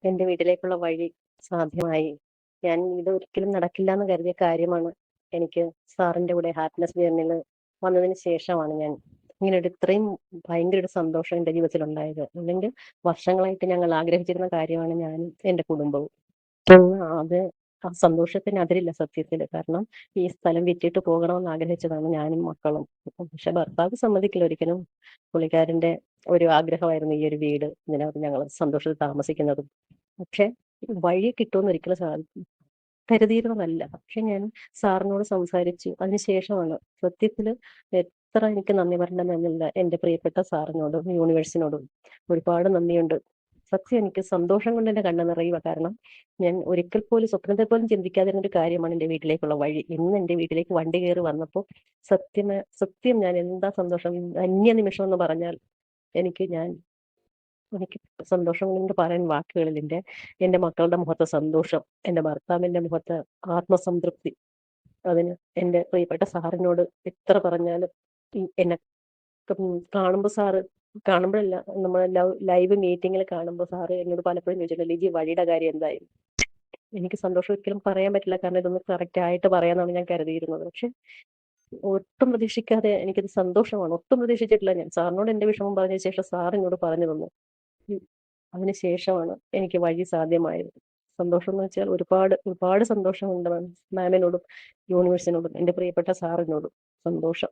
എന്റെ വീട്ടിലേക്കുള്ള വഴി സാധ്യമായി. ഞാൻ ഇത് ഒരിക്കലും നടക്കില്ല എന്ന് കരുതിയ കാര്യമാണ്. എനിക്ക് സാറിന്റെ കൂടെ ഹാപ്പിനെസ് ജേർണിയിൽ വന്നതിന് ശേഷമാണ് ഞാൻ ഇങ്ങനെ ഒരു ഇത്രയും ഭയങ്കര ഒരു സന്തോഷം എന്റെ ജീവിതത്തിൽ ഉണ്ടായത്. അല്ലെങ്കിൽ വർഷങ്ങളായിട്ട് ഞങ്ങൾ ആഗ്രഹിച്ചിരുന്ന കാര്യമാണ് ഞാനും എന്റെ കുടുംബവും. അത് ആ സന്തോഷത്തിന് അതിരില്ല സത്യത്തില്. കാരണം ഈ സ്ഥലം വിറ്റിട്ട് പോകണമെന്ന് ആഗ്രഹിച്ചതാണ് ഞാനും മക്കളും. പക്ഷെ ഭർത്താവ് സമ്മതിക്കില്ല ഒരിക്കലും. പുള്ളിക്കാരന്റെ ഒരു ആഗ്രഹമായിരുന്നു ഈ ഒരു വീട് ഇതിനകത്ത് ഞങ്ങൾ സന്തോഷത്തിൽ താമസിക്കുന്നതും. പക്ഷെ വഴി കിട്ടുമെന്ന് ഒരിക്കലും കരുതിയിരുന്നതല്ല. പക്ഷെ ഞാൻ സാറിനോട് സംസാരിച്ചു. അതിനുശേഷമാണ് സത്യത്തില് എത്ര എനിക്ക് നന്ദി പറയണമെന്നില്ല എന്റെ പ്രിയപ്പെട്ട സാറിനോടും യൂണിവേഴ്സിനോടും. ഒരുപാട് നന്ദിയുണ്ട്. സത്യം എനിക്ക് സന്തോഷം കൊണ്ട് എന്റെ കണ്ണ് നിറയുക. കാരണം ഞാൻ ഒരിക്കൽ പോലും സ്വപ്നത്തിൽ പോലും ചിന്തിക്കാതിരുന്ന ഒരു കാര്യമാണ് എന്റെ വീട്ടിലേക്കുള്ള വഴി. ഇന്ന് എന്റെ വീട്ടിലേക്ക് വണ്ടി കയറി വന്നപ്പോൾ സത്യം ഞാൻ എന്താ സന്തോഷം, അന്യ നിമിഷം എന്ന് പറഞ്ഞാൽ എനിക്ക് ഞാൻ എനിക്ക് സന്തോഷം കൊണ്ട് പറയാൻ വാക്കുകളില്ല. എന്റെ മക്കളുടെ മുഖത്തെ സന്തോഷം, എന്റെ ഭർത്താവിന്റെ മുഖത്തെ ആത്മസംതൃപ്തി, അതിന് എന്റെ പ്രിയപ്പെട്ട സാറിനോട് എത്ര പറഞ്ഞാലും എന്നെ കാണുമ്പോ സാറ് കാണുമ്പോഴല്ല, നമ്മളെ ലൈവ് മീറ്റിങ്ങിൽ കാണുമ്പോൾ സാറ് എന്നോട് പലപ്പോഴും ചോദിച്ചിട്ടുണ്ട്, ലിജി വഴിയുടെ കാര്യം എന്തായി. എനിക്ക് സന്തോഷം ഒരിക്കലും പറയാൻ പറ്റില്ല, കാരണം ഇതൊന്ന് കറക്റ്റ് ആയിട്ട് പറയാന്നാണ് ഞാൻ കരുതിയിരുന്നത്. പക്ഷെ ഒട്ടും പ്രതീക്ഷിക്കാതെ എനിക്കിത് സന്തോഷമാണ്. ഒട്ടും പ്രതീക്ഷിച്ചിട്ടില്ല ഞാൻ. സാറിനോട് എന്റെ വിഷമം പറഞ്ഞ ശേഷം സാർ എന്നോട് പറഞ്ഞു തന്നു. ഉം. അതിനുശേഷമാണ് എനിക്ക് വഴി സാധ്യമായത്. സന്തോഷം എന്ന് വെച്ചാൽ ഒരുപാട് ഒരുപാട് സന്തോഷമുണ്ട് മാമിനോടും യൂണിവേഴ്സിനോടും എന്റെ പ്രിയപ്പെട്ട സാറിനോടും. സന്തോഷം.